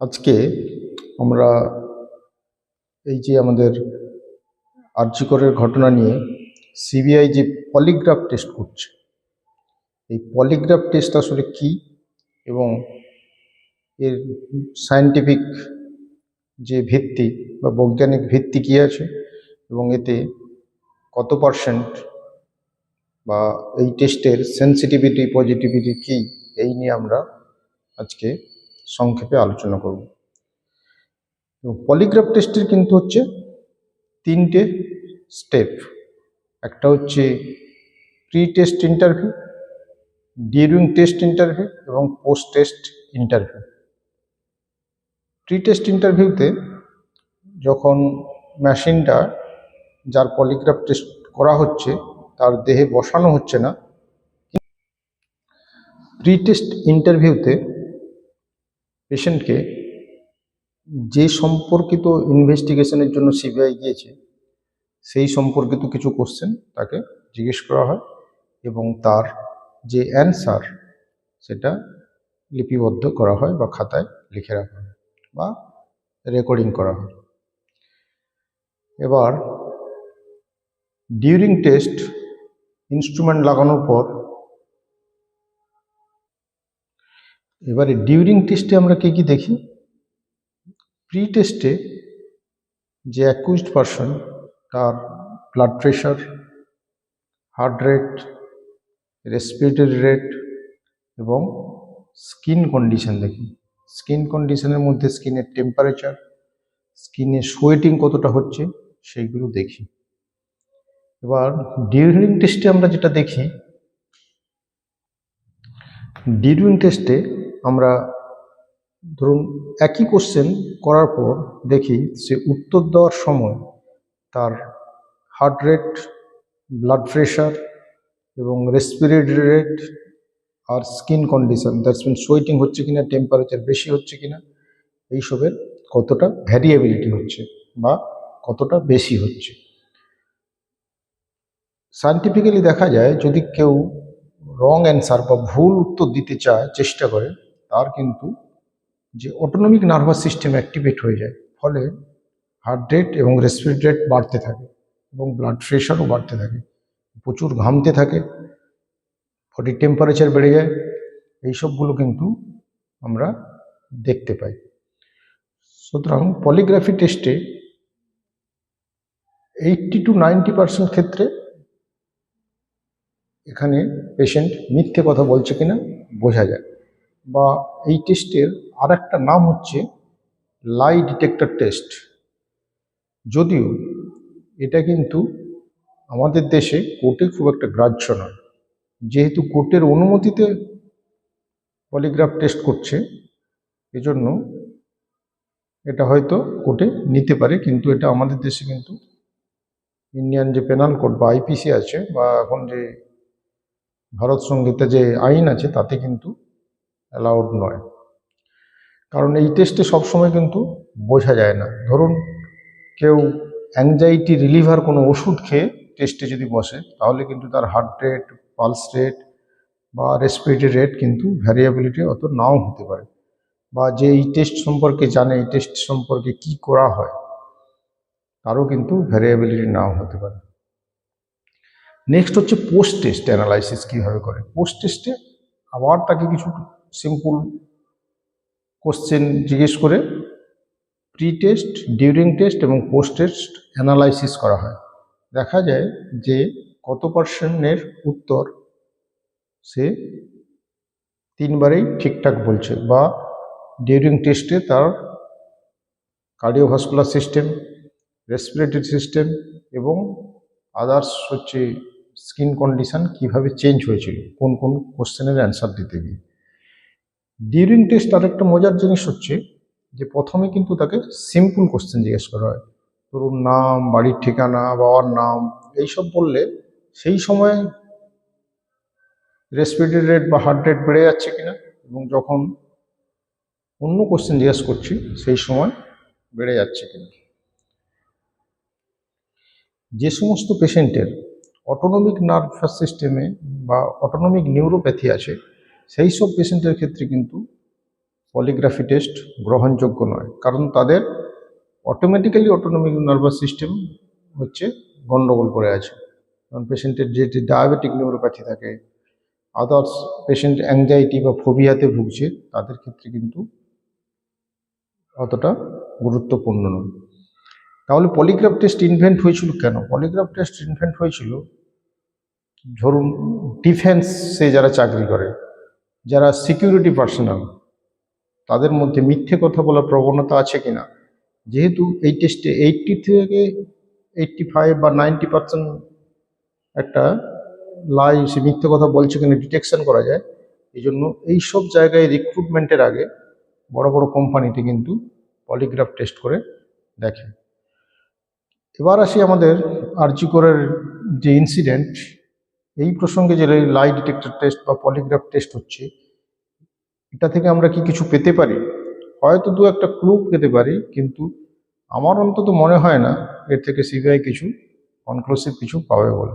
আজকে আমরা এই যে আমাদের আরজি করের ঘটনা নিয়ে সিবিআই যে পলিগ্রাফ টেস্ট করছে, এই পলিগ্রাফ টেস্ট আসলে কি এবং এর সায়েন্টিফিক যে ভিত্তি বা বৈজ্ঞানিক ভিত্তি কি আছে এবং এতে কত পার্সেন্ট বা এই টেস্টের সেন্সিটিভিটি পজিটিভিটি কি, এই নিয়ে আমরা আজকে সংক্ষেপে আলোচনা করব। পলিগ্রাফ টেস্টের কিন্তু হচ্ছে তিনটে স্টেপ। একটা হচ্ছে pre test interview, during test interview এবং post test interview. Pre test ইন্টারভিউতে যখন মেশিনটা যার পলিগ্রাফ টেস্ট করা হচ্ছে তার দেহে বসানো হচ্ছে না, প্রি টেস্ট ইন্টারভিউতে পেশেন্টকে যে সম্পর্কিত ইনভেস্টিগেশনের জন্য সিবিআই গিয়েছে সেই সম্পর্কিত কিছু কোশ্চেন তাকে জিজ্ঞেস করা হয় এবং তার যে অ্যান্সার সেটা লিপিবদ্ধ করা হয় বা খাতায় লিখে রাখা হয় বা রেকর্ডিং করা হয়। এবার ডিউরিং টেস্ট ইনস্ট্রুমেন্ট লাগানোর পর এবারে ডিউরিং টেস্টে আমরা কি কি দেখি? প্রি টেস্টে যে অ্যাকিউজড পারসন তার blood pressure, heart rate, respiratory rate এবং স্কিন কন্ডিশন দেখি। স্কিন কন্ডিশনের মধ্যে স্কিনের টেম্পারেচার, স্কিনে সোয়েটিং কতটা হচ্ছে সেইগুলো দেখি। এবার ডিউরিং টেস্টে আমরা যেটা দেখি, ডিউরিং টেস্টে আমরা ধরুন একই কোশ্চেন করার পর দেখি সে উত্তর দেওয়ার সময় তার হার্ট রেট, ব্লাড প্রেশার এবং রেসপিরেটরি রেট আর skin condition, that's mean sweating হচ্ছে কিনা, টেম্পারেচার বেশি হচ্ছে কিনা, এইসবের কতটা ভ্যারিয়েবিলিটি হচ্ছে বা কতটা বেশি হচ্ছে। সায়েন্টিফিক্যালি দেখা যায় যদি কেউ রং অ্যান্সার বা ভুল উত্তর দিতে চায়, চেষ্টা করে, তার কিন্তু যে অটোনমিক নার্ভাস সিস্টেম অ্যাক্টিভেট হয়ে যায়, ফলে হার্ট রেট এবং রেসপিরেটরি রেট বাড়তে থাকে এবং ব্লাড প্রেশারও বাড়তে থাকে, প্রচুর ঘামতে থাকে, বডি টেম্পারেচার বেড়ে যায়। এইসবগুলো কিন্তু আমরা দেখতে পাই। সুতরাং পলিগ্রাফি টেস্টে 80 to 90% ক্ষেত্রে এখানে পেশেন্ট মিথ্যে কথা বলছে কিনা বোঝা যায়। বা এই টেস্টের আর একটা নাম হচ্ছে লাই ডিটেক্টর টেস্ট। যদিও এটা কিন্তু আমাদের দেশে কোর্টে খুব একটা গ্রাহ্য নয়, যেহেতু কোর্টের অনুমতিতে পলিগ্রাফ টেস্ট করছে, এজন্য এটা হয়তো কোর্টে নিতে পারে, কিন্তু এটা আমাদের দেশে কিন্তু ইন্ডিয়ান যে পেনাল কোড বা আইপিসি আছে বা এখন যে ভারত সংহিতা যে আইন আছে তাতে কিন্তু অ্যালাউড নয়। কারণ এই টেস্টে সবসময় কিন্তু বোঝা যায় না। ধরুন কেউ অ্যাংজাইটি রিলিভার কোনো ওষুধ খেয়ে টেস্টে যদি বসে, তাহলে কিন্তু তার হার্ট রেট, পালস রেট বা রেসপিরেটরি রেট কিন্তু ভ্যারিয়েবিলিটি অত নাও হতে পারে, বা যে এই টেস্ট সম্পর্কে জানে, এই টেস্ট সম্পর্কে কি করা হয়, তারও কিন্তু ভ্যারিয়েবিলিটি নাও হতে পারে। নেক্সট হচ্ছে পোস্ট টেস্ট অ্যানালাইসিস কীভাবে করে। পোস্ট টেস্টে আবার তাকে কিছু সিম্পল কোশ্চেন জিজ্ঞেস করে প্রি টেস্ট, ডিউরিং টেস্ট এবং পোস্ট টেস্ট অ্যানালাইসিস করা হয়। দেখা যায় যে কত পার্সেন্টের উত্তর সে তিনবারেই ঠিকঠাক বলছে, বা ডিউরিং টেস্টে তার কার্ডিওভাস্কুলার সিস্টেম, রেসপিরেটরি সিস্টেম এবং আদার্স হচ্ছে স্কিন কন্ডিশন কীভাবে চেঞ্জ হয়েছিল কোন কোন কোশ্চেনের অ্যান্সার দিতে গিয়ে। ডিউরিং টেস্ট আরেকটা মজার জিনিস হচ্ছে যে প্রথমে কিন্তু তাকে সিম্পল কোশ্চেন জিজ্ঞেস করা হয়। ধরুন নাম, বাড়ির ঠিকানা, বাবার নাম, এইসব বললে সেই সময় রেসপিরেটরি রেট বা হার্ট রেট বেড়ে যাচ্ছে কিনা, এবং যখন অন্য কোশ্চেন জিজ্ঞেস করছি সেই সময় বেড়ে যাচ্ছে কিনা। যে সমস্ত পেশেন্টের অটোনমিক নার্ভাস সিস্টেমে বা অটোনমিক নিউরোপ্যাথি আছে, সেই সব পেশেন্টের ক্ষেত্রে কিন্তু পলিগ্রাফি টেস্ট গ্রহণযোগ্য নয়, কারণ তাদের অটোমেটিক্যালি অটোনমিক নার্ভাস সিস্টেম হচ্ছে গণ্ডগোল করে আছে। কারণ পেশেন্টের যে ডায়াবেটিক নিউরোপ্যাথি থাকে, আদার্স পেশেন্ট অ্যাংজাইটি বা ফোবিয়াতে ভুগছে, তাদের ক্ষেত্রে কিন্তু অতটা গুরুত্বপূর্ণ নয়। তাহলে পলিগ্রাফ টেস্ট ইনভেন্ট হয়েছিল কেন? পলিগ্রাফ টেস্ট ইনভেন্ট হয়েছিল, ধরুন ডিফেন্সে যারা চাকরি করে, যারা সিকিউরিটি পার্সোনাল, তাদের মধ্যে মিথ্যে কথা বলার প্রবণতা আছে কিনা। যেহেতু এই টেস্টে 80 থেকে 85 বা 90% একটা লাই, সে মিথ্যে কথা বলছে কিনা ডিটেকশন করা যায়। এই জন্য এইসব জায়গায় রিক্রুটমেন্টের আগে বড় বড় কোম্পানিতে কিন্তু পলিগ্রাফ টেস্ট করে দেখে। এবার আসি আমাদের আরজি করের যে ইনসিডেন্ট, এই প্রসঙ্গে যে লাই ডিটেক্টর টেস্ট বা পলিগ্রাফ টেস্ট হচ্ছে, এটা থেকে আমরা কি কিছু পেতে পারি? হয়তো দু একটা ক্লু পেতে পারি, কিন্তু আমার অন্তত মনে হয় না এর থেকে সিবিআই কিছু কনক্লুসিভ কিছু পাবে বলে।